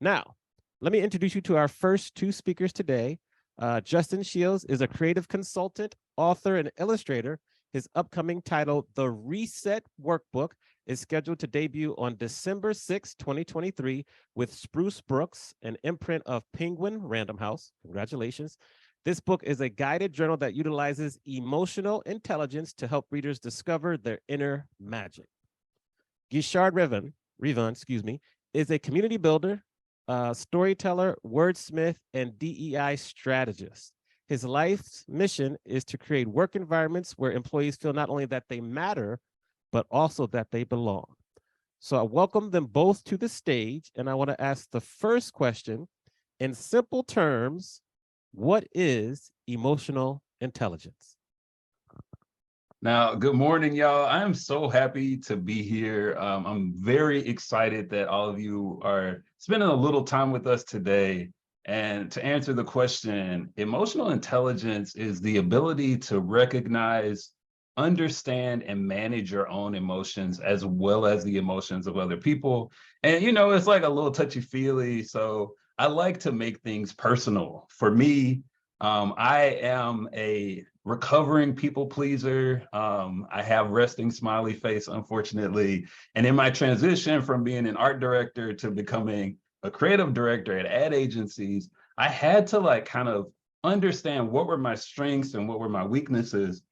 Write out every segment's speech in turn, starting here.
Now, let me introduce you to our first two speakers today. Justin Shiels is a creative consultant, author, and illustrator. His upcoming title, The Reset Workbook, is scheduled to debut on December 6, 2023 with Spruce Brooks, an imprint of Penguin Random House. Congratulations. This book is a guided journal that utilizes emotional intelligence to help readers discover their inner magic. Guishard Revan, is a community builder, storyteller, wordsmith, and DEI strategist. His life's mission is to create work environments where employees feel not only that they matter, but also that they belong. So I welcome them both to the stage, and I want to ask the first question. In simple terms, what is emotional intelligence? Now, good morning, y'all. I'm so happy to be here. I'm very excited that all of you are spending a little time with us today. And to answer the question, emotional intelligence is the ability to recognize, understand, and manage your own emotions as well as the emotions of other people. And, it's like a little touchy-feely. So I like to make things personal. For me, I am a recovering people pleaser. I have resting smiley face, unfortunately. And in my transition from being an art director to becoming a creative director at ad agencies, I had to kind of understand what were my strengths and what were my weaknesses.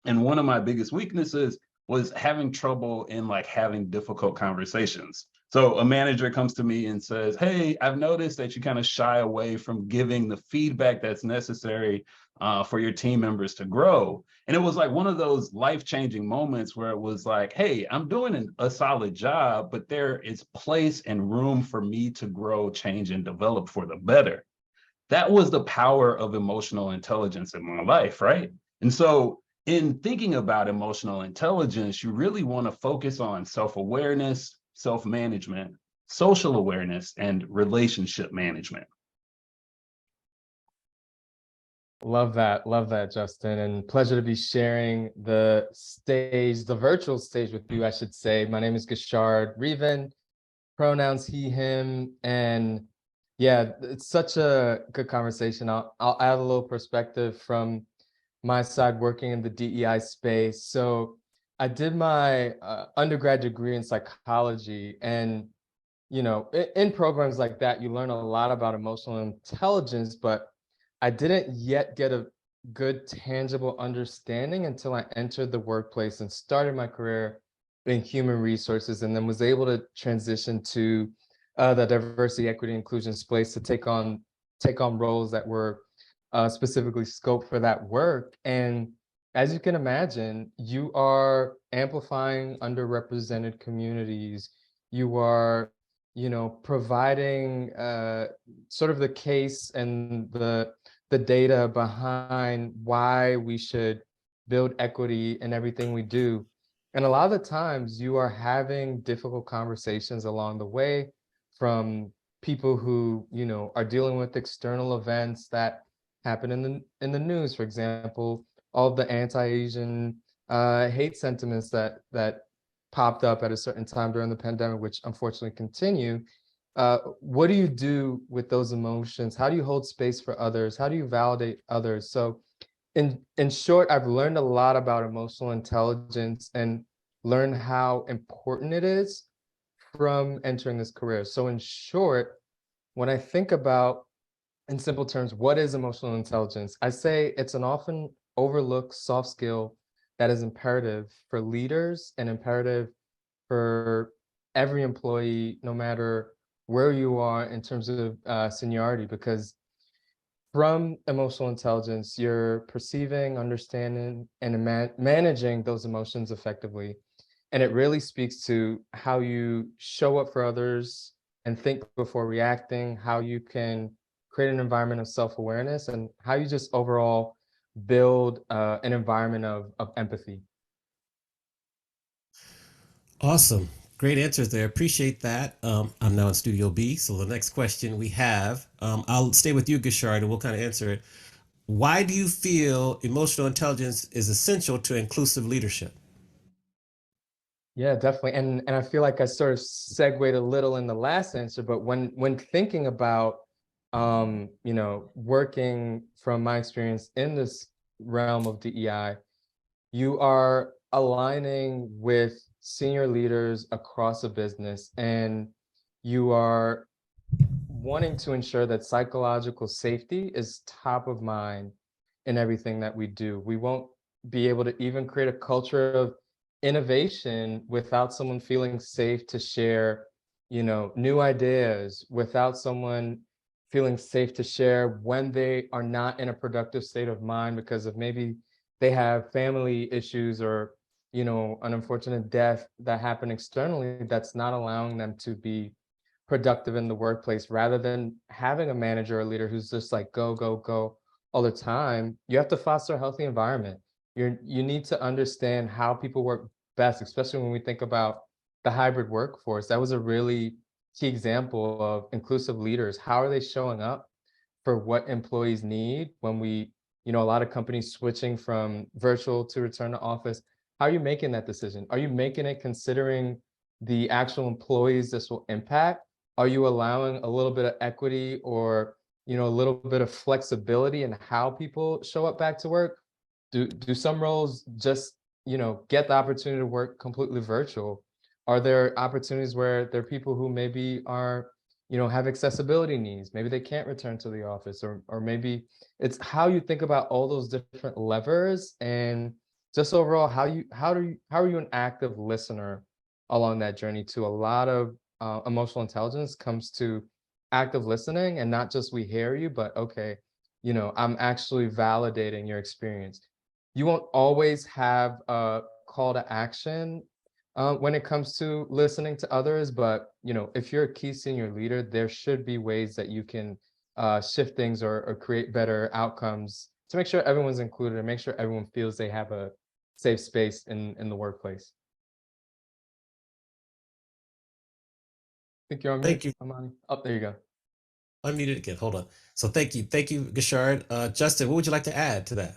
And one of my biggest weaknesses was having trouble in having difficult conversations. So a manager comes to me and says, hey, I've noticed that you kind of shy away from giving the feedback that's necessary for your team members to grow. And it was one of those life-changing moments where it was hey, I'm doing a solid job, but there is place and room for me to grow, change, and develop for the better. That was the power of emotional intelligence in my life, right? And so in thinking about emotional intelligence, you really want to focus on self-awareness, self-management, social awareness, and relationship management. Love that, Justin, and pleasure to be sharing the stage, the virtual stage with you, I should say. My name is Guishard Revan, pronouns he, him, and yeah, it's such a good conversation. I'll add a little perspective from my side working in the DEI space. So I did my undergrad degree in psychology, and in programs like that, you learn a lot about emotional intelligence, but I didn't yet get a good tangible understanding until I entered the workplace and started my career in human resources, and then was able to transition to the diversity, equity, inclusion space to take on roles that were specifically scoped for that work. And as you can imagine, you are amplifying underrepresented communities. You are, providing sort of the case and the data behind why we should build equity in everything we do. And a lot of the times you are having difficult conversations along the way from people who, are dealing with external events that happen in the news. For example, all the anti-Asian hate sentiments that popped up at a certain time during the pandemic, which unfortunately continue. What do you do with those emotions? How do you hold space for others? How do you validate others? So in short, I've learned a lot about emotional intelligence and learned how important it is from entering this career. So in short, when I think about, in simple terms, what is emotional intelligence? I say it's an often overlooked soft skill that is imperative for leaders and imperative for every employee, no matter where you are in terms of seniority, because from emotional intelligence, you're perceiving, understanding, and managing those emotions effectively. And it really speaks to how you show up for others and think before reacting, how you can create an environment of self-awareness, and how you just overall build an environment of empathy. Awesome. Great answers there. Appreciate that. I'm now in Studio B. So the next question we have, I'll stay with you, Guishard, and we'll kind of answer it. Why do you feel emotional intelligence is essential to inclusive leadership? Yeah, definitely. And I feel like I sort of segued a little in the last answer, but when thinking about you know, working from my experience in this realm of DEI, you are aligning with senior leaders across a business, and you are wanting to ensure that psychological safety is top of mind in everything that we do. We won't be able to even create a culture of innovation without someone feeling safe to share, you know, new ideas, without someone feeling safe to share when they are not in a productive state of mind because of maybe they have family issues or, you know, an unfortunate death that happened externally that's not allowing them to be productive in the workplace. Rather than having a manager or leader who's just like go go go all the time, you have to foster a healthy environment. You need to understand how people work best, especially when we think about the hybrid workforce. That was a really key example of inclusive leaders. How are they showing up for what employees need when we, you know, a lot of companies switching from virtual to return to office? How are you making that decision? Are you making it considering the actual employees this will impact? Are you allowing a little bit of equity or, you know, a little bit of flexibility in how people show up back to work? Do some roles just, you know, get the opportunity to work completely virtual? Are there opportunities where there are people who maybe are, you know, have accessibility needs? Maybe they can't return to the office, or maybe it's how you think about all those different levers, and just overall how are you an active listener along that journey to a lot of emotional intelligence comes to active listening, and not just we hear you, but okay, you know, I'm actually validating your experience. You won't always have a call to action when it comes to listening to others, but you know, if you're a key senior leader, there should be ways that you can shift things or create better outcomes to make sure everyone's included and make sure everyone feels they have a safe space in the workplace. Think you're on Thank mute, you. Amani. Oh, there you go. Unmuted again. Hold on. So thank you, Guishard. Justin, what would you like to add to that?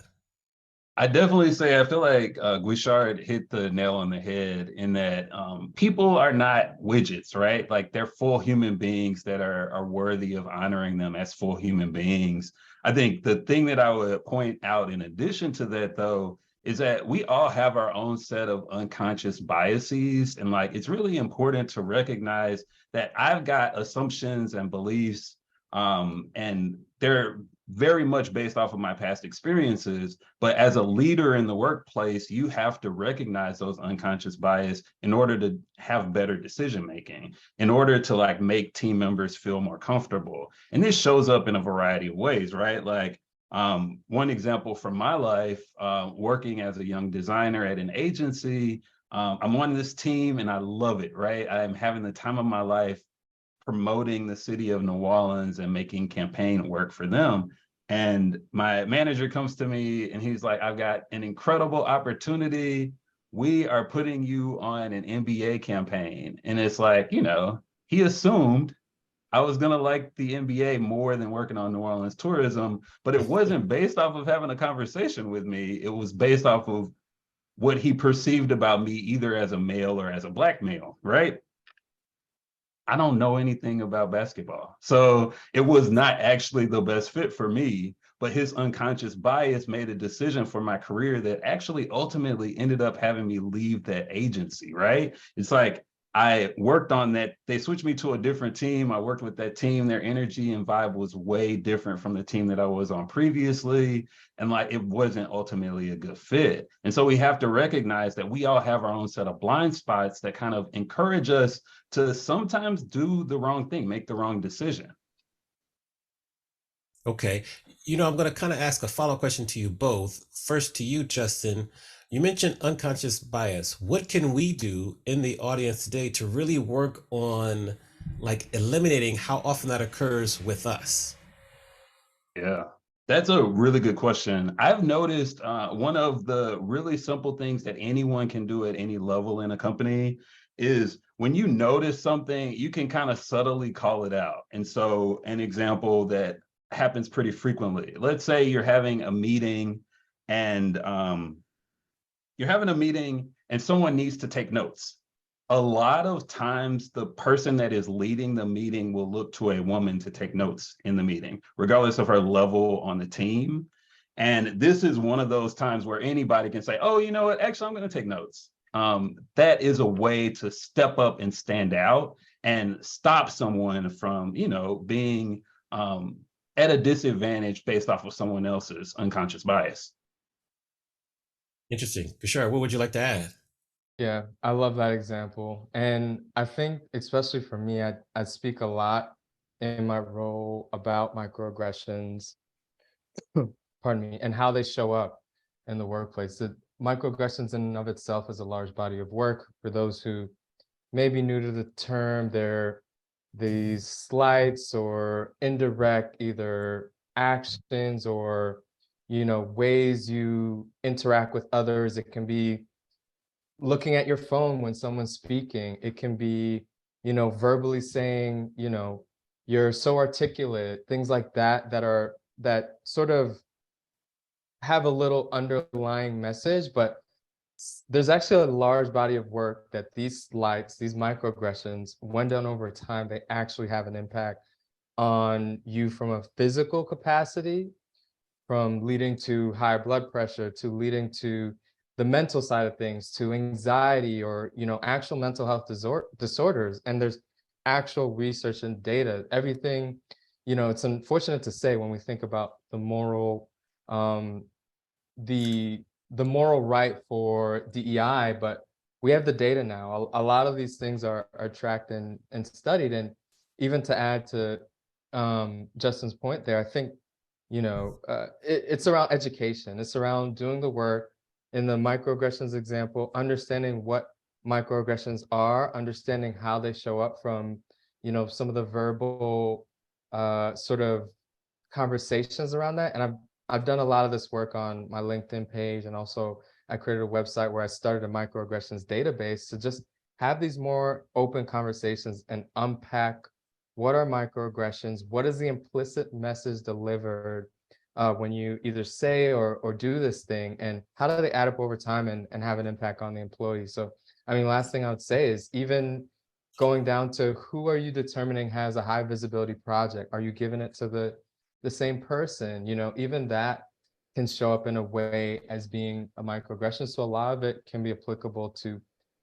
I definitely say I feel like Guishard hit the nail on the head in that people are not widgets, right? Like they're full human beings that are worthy of honoring them as full human beings. I think the thing that I would point out in addition to that, though, is that we all have our own set of unconscious biases. And like it's really important to recognize that I've got assumptions and beliefs, and they're very much based off of my past experiences. But as a leader in the workplace, you have to recognize those unconscious bias in order to have better decision making, in order to like make team members feel more comfortable. And this shows up in a variety of ways, right? Like one example from my life, working as a young designer at an agency, I'm on this team and I love it, right? I'm having the time of my life promoting the city of New Orleans and making campaign work for them. And my manager comes to me and he's like, I've got an incredible opportunity. We are putting you on an NBA campaign. And it's like, you know, he assumed I was going to like the NBA more than working on New Orleans tourism, but it wasn't based off of having a conversation with me. It was based off of what he perceived about me, either as a male or as a Black male, right? I don't know anything about basketball. So it was not actually the best fit for me, but his unconscious bias made a decision for my career that actually ultimately ended up having me leave that agency, right? It's like I worked on that. They switched me to a different team. I worked with that team. Their energy and vibe was way different from the team that I was on previously. And like it wasn't ultimately a good fit. And so we have to recognize that we all have our own set of blind spots that kind of encourage us to sometimes do the wrong thing, make the wrong decision. Okay. You know, I'm going to kind of ask a follow-up question to you both. First to you, Justin. You mentioned unconscious bias. What can we do in the audience today to really work on like eliminating how often that occurs with us? Yeah, that's a really good question. I've noticed one of the really simple things that anyone can do at any level in a company is when you notice something, you can kind of subtly call it out. And so, an example that happens pretty frequently, let's say you're having a meeting and someone needs to take notes. a lot of times the person that is leading the meeting will look to a woman to take notes in the meeting, regardless of her level on the team. And this is one of those times where anybody can say, oh, you know what, actually, I'm going to take notes. That is a way to step up and stand out and stop someone from, being at a disadvantage based off of someone else's unconscious bias. Interesting. Guishard, what would you like to add? Yeah, I love that example. And I think, especially for me, I speak a lot in my role about microaggressions, pardon me, and how they show up in the workplace. The microaggressions in and of itself is a large body of work. For those who may be new to the term, they're these slights or indirect either actions or ways you interact with others. It can be looking at your phone when someone's speaking. It can be, verbally saying, you're so articulate, things like that, that sort of have a little underlying message, but there's actually a large body of work that these slights, these microaggressions, when done over time, they actually have an impact on you from a physical capacity, from leading to high blood pressure, to leading to the mental side of things, to anxiety or actual mental health disorders. And there's actual research and data. Everything, it's unfortunate to say when we think about the moral, the moral right for DEI, but we have the data now. A lot of these things are tracked and studied. And even to add to Justin's point there, I think it's around education. It's around doing the work. In the microaggressions example, understanding what microaggressions are, understanding how they show up from, some of the verbal sort of conversations around that. And I've done a lot of this work on my LinkedIn page, and also I created a website where I started a microaggressions database to just have these more open conversations and unpack what are microaggressions, what is the implicit message delivered when you either say or do this thing, and how do they add up over time and have an impact on the employee. So, I mean, last thing I would say is even going down to who are you determining has a high visibility project? Are you giving it to the same person? Even that can show up in a way as being a microaggression. So a lot of it can be applicable to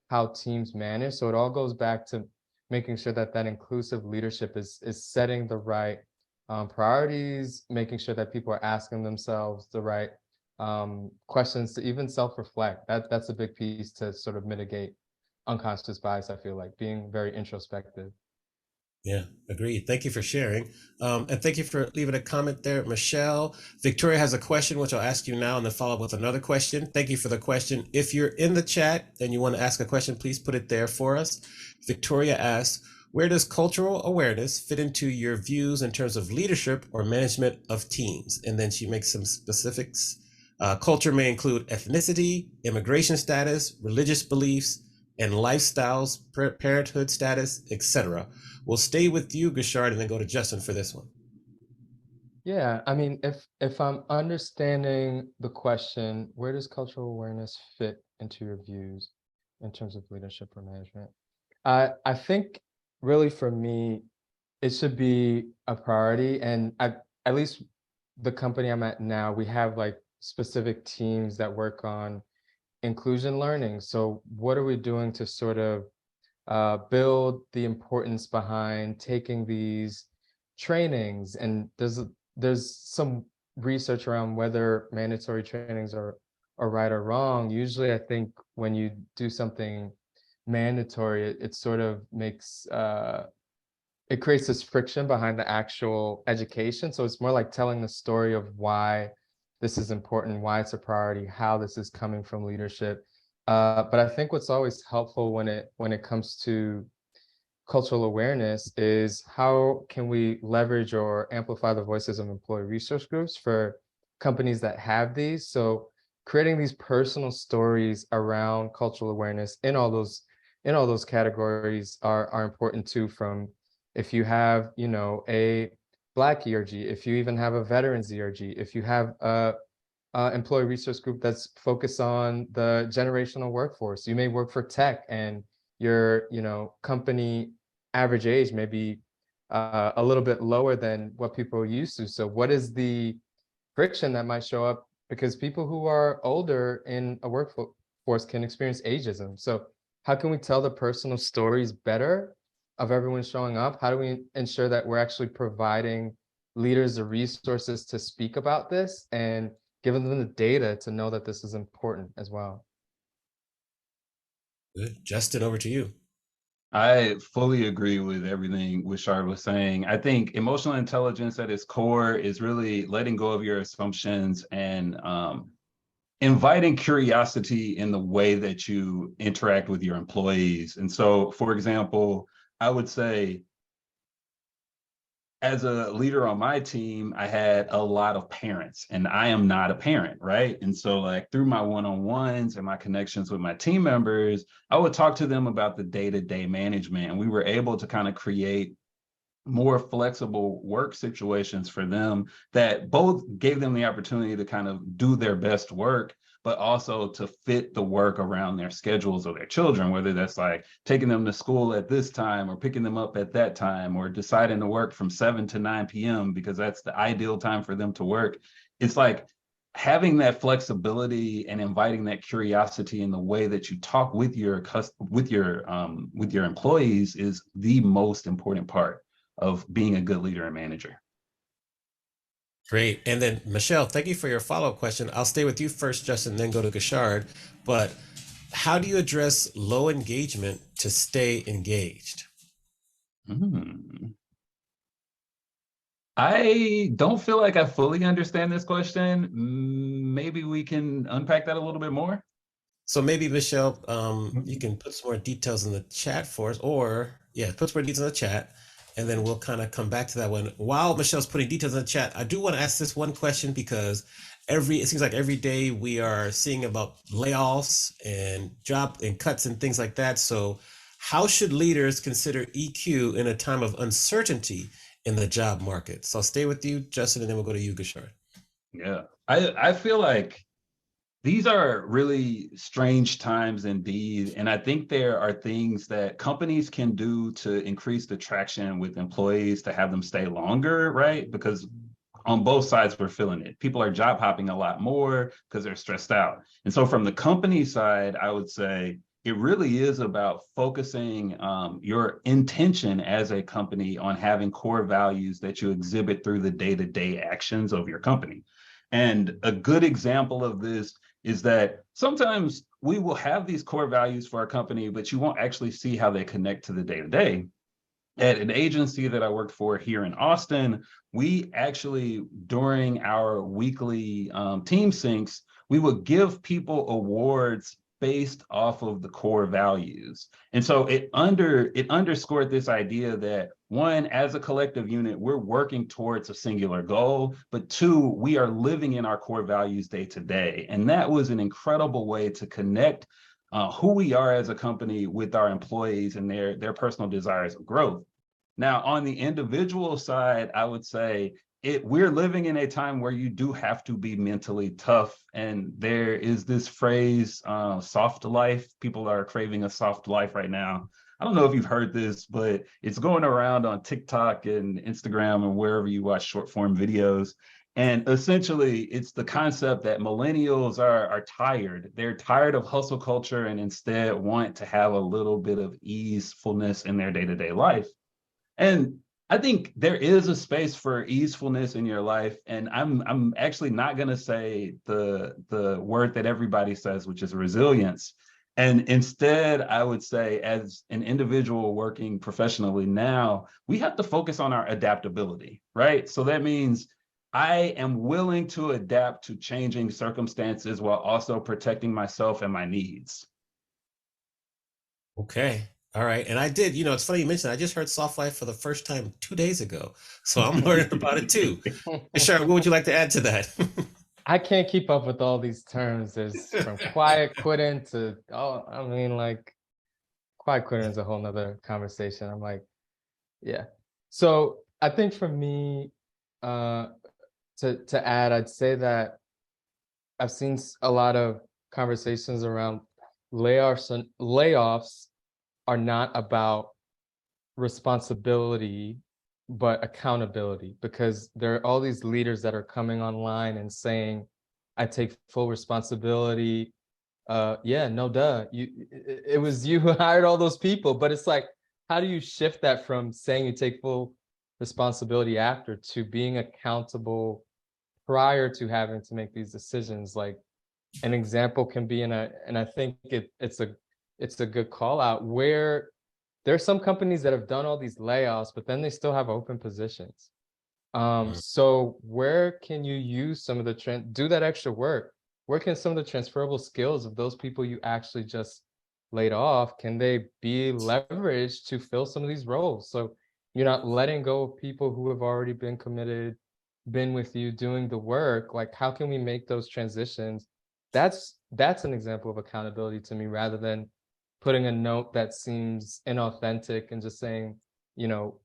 how teams manage. So it all goes back to making sure that inclusive leadership is setting the right priorities, making sure that people are asking themselves the right questions to even self-reflect. That's a big piece to sort of mitigate unconscious bias. I feel like being very introspective. Yeah, agreed. Thank you for sharing. And thank you for leaving a comment there, Michelle. Victoria has a question, which I'll ask you now and then follow up with another question. Thank you for the question. If you're in the chat and you want to ask a question, please put it there for us. Victoria asks, where does cultural awareness fit into your views in terms of leadership or management of teams? And then she makes some specifics. Culture may include ethnicity, immigration status, religious beliefs, and lifestyles, parenthood status, etc. We'll stay with you, Guishard, and then go to Justin for this one. Yeah, I mean, if I'm understanding the question, where does cultural awareness fit into your views in terms of leadership or management? I think really for me, it should be a priority. And at least the company I'm at now, we have like specific teams that work on inclusion learning. So what are we doing to sort of build the importance behind taking these trainings? And there's some research around whether mandatory trainings are right or wrong. Usually I think when you do something mandatory, it sort of makes it creates this friction behind the actual education. So it's more like telling the story of why this is important, why it's a priority, how this is coming from leadership. But I think what's always helpful when it comes to cultural awareness is how can we leverage or amplify the voices of employee resource groups for companies that have these. So creating these personal stories around cultural awareness in all those categories are important too. From if you have a Black ERG, if you even have a veterans ERG, if you have a employee resource group that's focused on the generational workforce, you may work for tech and your, you know, company average age may be a little bit lower than what people are used to. So what is the friction that might show up? Because people who are older in a workforce can experience ageism. So how can we tell the personal stories better of everyone showing up? How do we ensure that we're actually providing leaders the resources to speak about this and giving them the data to know that this is important as well? Good. Justin, over to you. I fully agree with everything Guishard was saying. I think emotional intelligence at its core is really letting go of your assumptions and inviting curiosity in the way that you interact with your employees. And so, for example, I would say, as a leader on my team, I had a lot of parents, and I am not a parent, right? And so, like, through my one-on-ones and my connections with my team members, I would talk to them about the day-to-day management, and we were able to kind of create more flexible work situations for them that both gave them the opportunity to kind of do their best work, but also to fit the work around their schedules of their children, whether that's like taking them to school at this time or picking them up at that time or deciding to work from 7 to 9 p.m. because that's the ideal time for them to work. It's like having that flexibility and inviting that curiosity in the way that you talk with your employees is the most important part of being a good leader and manager. Great. And then Michelle, thank you for your follow-up question. I'll stay with you first, Justin, then go to Guishard. But how do you address low engagement to stay engaged? I don't feel like I fully understand this question. Maybe we can unpack that a little bit more. So maybe Michelle, you can put some more details in the chat for us, or put some more details in the chat, and then we'll kind of come back to that one. While Michelle's putting details in the chat, I do want to ask this one question because it seems like every day we are seeing about layoffs and job and cuts and things like that. So how should leaders consider EQ in a time of uncertainty in the job market? So I'll stay with you, Justin, and then we'll go to you, Guishard. Yeah, I feel like these are really strange times indeed. And I think there are things that companies can do to increase the traction with employees to have them stay longer, right? Because on both sides, we're feeling it. People are job hopping a lot more because they're stressed out. And so from the company side, I would say it really is about focusing your intention as a company on having core values that you exhibit through the day-to-day actions of your company. And a good example of this is that sometimes we will have these core values for our company, but you won't actually see how they connect to the day-to-day. At an agency that I worked for here in Austin, we actually, during our weekly team syncs, we would give people awards based off of the core values. And so it underscored this idea that, one, as a collective unit, we're working towards a singular goal, but two, we are living in our core values day to day. And that was an incredible way to connect who we are as a company with our employees and their personal desires of growth. Now, on the individual side, I would say we're living in a time where you do have to be mentally tough. And there is this phrase, soft life. People are craving a soft life right now. I don't know if you've heard this, but it's going around on TikTok and Instagram and wherever you watch short form videos. And essentially, it's the concept that millennials are tired. They're tired of hustle culture and instead want to have a little bit of easefulness in their day-to-day life. And I think there is a space for easefulness in your life. And I'm actually not going to say the word that everybody says, which is resilience. And instead, I would say, as an individual working professionally now, we have to focus on our adaptability, right? So that means I am willing to adapt to changing circumstances while also protecting myself and my needs. Okay. All right. And I did, it's funny you mentioned, I just heard soft life for the first time 2 days ago. So I'm learning about it too. Guishard, what would you like to add to that? I can't keep up with all these terms. There's from quiet quitting to, quiet quitting is a whole nother conversation. I'm like, yeah. So I think for me, to add, I'd say that I've seen a lot of conversations around layoffs are not about responsibility, but accountability, because there are all these leaders that are coming online and saying, I take full responsibility. Yeah, no, duh. It was you who hired all those people, but it's like, how do you shift that from saying you take full responsibility after to being accountable prior to having to make these decisions? Like, an example can be and I think it's a good call out, where there are some companies that have done all these layoffs, but then they still have open positions. So where can you use some of the do that extra work? Where can some of the transferable skills of those people you actually just laid off, can they be leveraged to fill some of these roles? So you're not letting go of people who have already been committed, been with you doing the work. Like, how can we make those transitions? That's an example of accountability to me, rather than putting a note that seems inauthentic and just saying,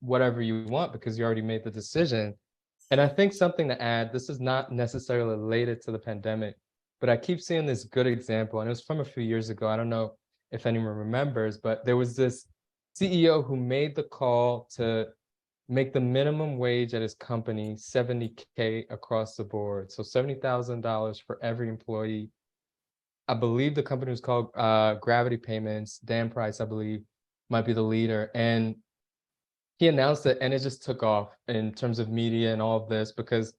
whatever you want because you already made the decision. And I think something to add, this is not necessarily related to the pandemic, but I keep seeing this good example, and it was from a few years ago. I don't know if anyone remembers, but there was this CEO who made the call to make the minimum wage at his company $70K across the board. So $70,000 for every employee. I believe the company was called Gravity Payments. Dan Price, I believe, might be the leader. And he announced it, and it just took off in terms of media and all of this, because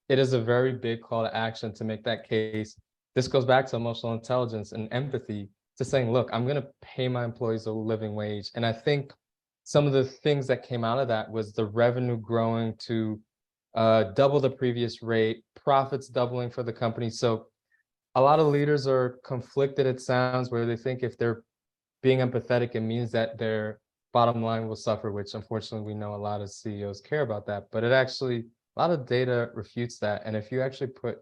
it is a very big call to action to make that case. This goes back to emotional intelligence and empathy, to saying, look, I'm going to pay my employees a living wage. And I think some of the things that came out of that was the revenue growing to double the previous rate, profits doubling for the company. So a lot of leaders are conflicted, it sounds, where they think if they're being empathetic, it means that their bottom line will suffer, which unfortunately we know a lot of CEOs care about that. But a lot of data refutes that. And if you actually put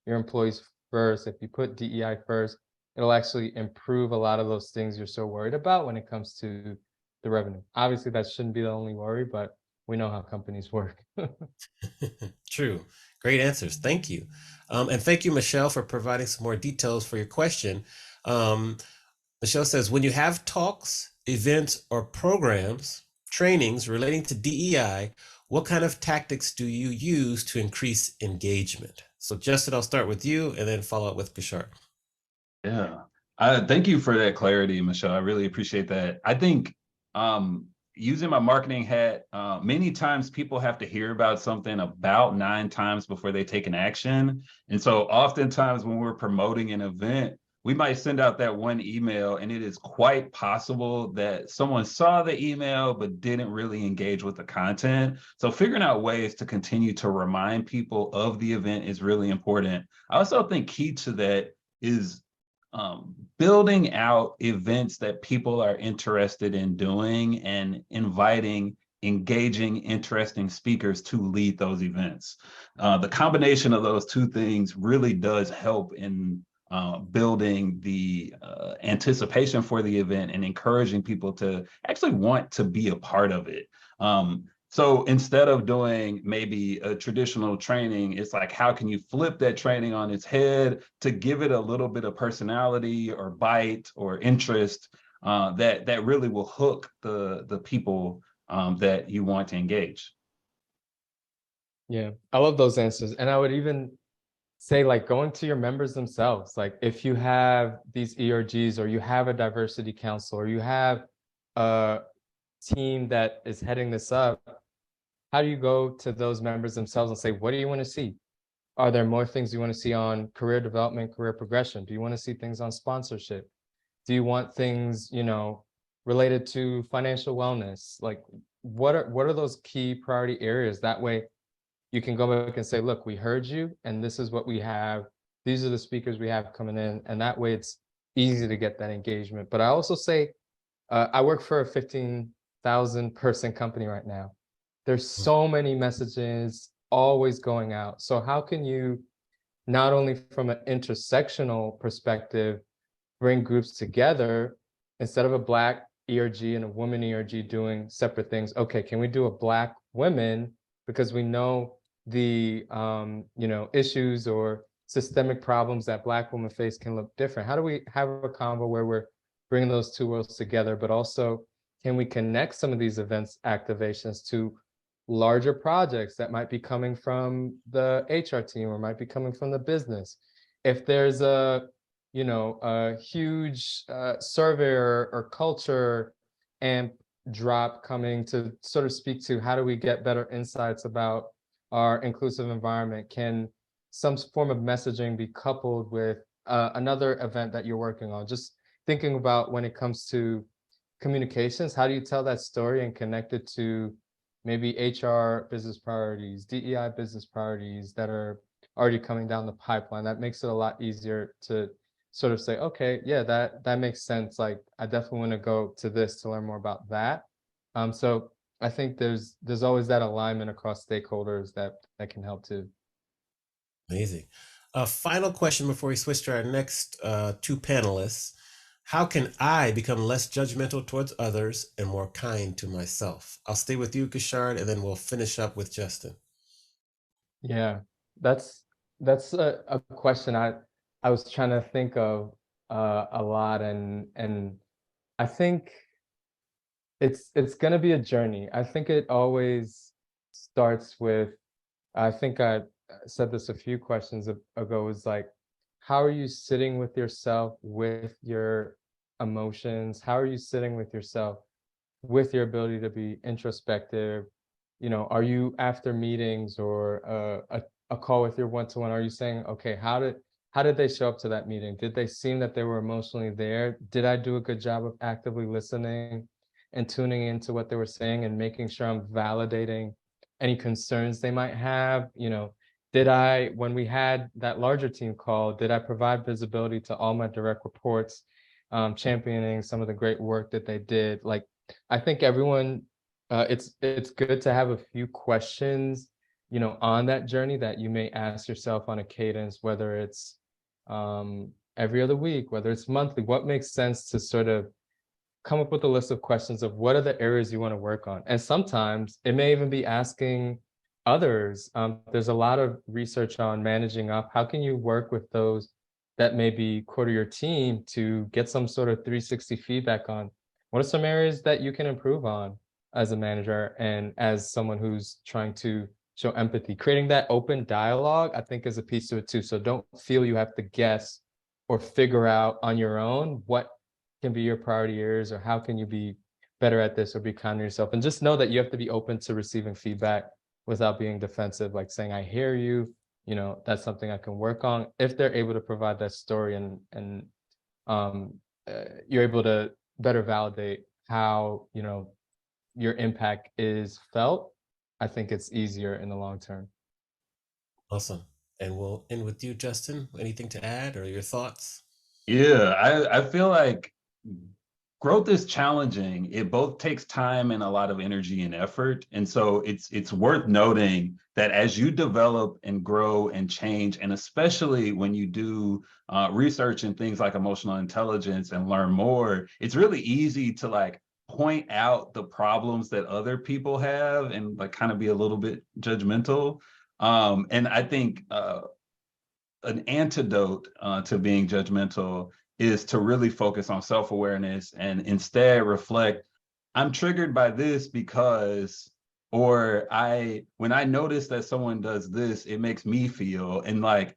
your employees first, if you put DEI first, it'll actually improve a lot of those things you're so worried about when it comes to the revenue. Obviously, that shouldn't be the only worry, but we know how companies work. True. Great answers. Thank you. And thank you, Michelle, for providing some more details for your question. Michelle says, when you have talks, events, or programs, trainings relating to DEI, what kind of tactics do you use to increase engagement? So Justin, I'll start with you and then follow up with Guishard. Yeah. Thank you for that clarity, Michelle. I really appreciate that. I think using my marketing hat, many times people have to hear about something about 9 times before they take an action. And so oftentimes when we're promoting an event, we might send out that one email, and it is quite possible that someone saw the email but didn't really engage with the content. So figuring out ways to continue to remind people of the event is really important. I also think key to that is building out events that people are interested in doing and inviting engaging, interesting speakers to lead those events. The combination of those two things really does help in building the anticipation for the event and encouraging people to actually want to be a part of it. So instead of doing maybe a traditional training, it's like, how can you flip that training on its head to give it a little bit of personality or bite or interest that really will hook the people that you want to engage. Yeah, I love those answers. And I would even say, like, going to your members themselves. Like, if you have these ERGs, or you have a diversity council, or you have a team that is heading this up, how do you go to those members themselves and say, what do you want to see? Are there more things you want to see on career development, career progression? Do you want to see things on sponsorship? Do you want things, related to financial wellness? Like, what are those key priority areas? That way you can go back and say, look, we heard you, and this is what we have. These are the speakers we have coming in. And that way it's easy to get that engagement. But I also say, I work for a 15,000 person company right now. There's so many messages always going out. So how can you, not only from an intersectional perspective, bring groups together, instead of a Black ERG and a woman ERG doing separate things? Okay, can we do a Black women, because we know the issues or systemic problems that Black women face can look different. How do we have a convo where we're bringing those two worlds together, but also can we connect some of these events activations to larger projects that might be coming from the HR team or might be coming from the business? If there's a, a huge survey or culture and drop coming to sort of speak to how do we get better insights about our inclusive environment, can some form of messaging be coupled with another event that you're working on? Just thinking about when it comes to communications, how do you tell that story and connect it to maybe HR business priorities, DEI business priorities that are already coming down the pipeline? That makes it a lot easier to sort of say, okay, yeah, that makes sense. Like, I definitely want to go to this to learn more about that. So I think there's always that alignment across stakeholders that can help too. Amazing. Final question before we switch to our next two panelists. How can I become less judgmental towards others and more kind to myself? I'll stay with you, Guishard, and then we'll finish up with Justin. Yeah, that's a question I was trying to think of a lot, and I think it's gonna be a journey. I think it always starts with, I think I said this a few questions ago, is like, how are you sitting with yourself, with your emotions? How are you sitting with yourself, with your ability to be introspective? Are you, after meetings or a call with your one-to-one, are you saying, okay, how did they show up to that meeting? Did they seem that they were emotionally there? Did I do a good job of actively listening and tuning into what they were saying and making sure I'm validating any concerns they might have? Did I, when we had that larger team call, did I provide visibility to all my direct reports, championing some of the great work that they did? Like, I think everyone, it's good to have a few questions, on that journey that you may ask yourself on a cadence, whether it's every other week, whether it's monthly. What makes sense to sort of come up with a list of questions of what are the areas you want to work on? And sometimes it may even be asking others. There's a lot of research on managing up. How can you work with those that may be core to your team to get some sort of 360 feedback on what are some areas that you can improve on as a manager and as someone who's trying to show empathy? Creating that open dialogue, I think, is a piece to it too. So don't feel you have to guess or figure out on your own what can be your priority areas or how can you be better at this or be kind to yourself. And just know that you have to be open to receiving feedback without being defensive, like saying, I hear you, that's something I can work on. If they're able to provide that story and you're able to better validate how, your impact is felt, I think it's easier in the long term. Awesome. And we'll end with you, Justin. Anything to add or your thoughts? Yeah, I feel like growth is challenging. It both takes time and a lot of energy and effort. And so it's worth noting that as you develop and grow and change, and especially when you do research in things like emotional intelligence and learn more, it's really easy to like point out the problems that other people have and like kind of be a little bit judgmental. And I think an antidote to being judgmental is to really focus on self-awareness and instead reflect, I'm triggered by this because, or when I notice that someone does this, it makes me feel, and like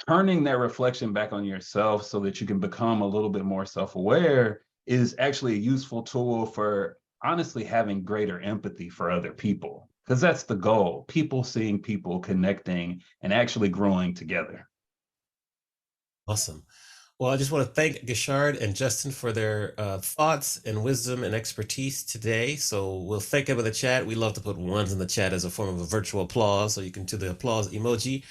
turning that reflection back on yourself so that you can become a little bit more self-aware is actually a useful tool for honestly having greater empathy for other people. Because that's the goal, people seeing people, connecting, and actually growing together. Awesome. Well, I just want to thank Guishard and Justin for their thoughts and wisdom and expertise today. So we'll thank them in the chat. We love to put ones in the chat as a form of a virtual applause. So you can do the applause emoji.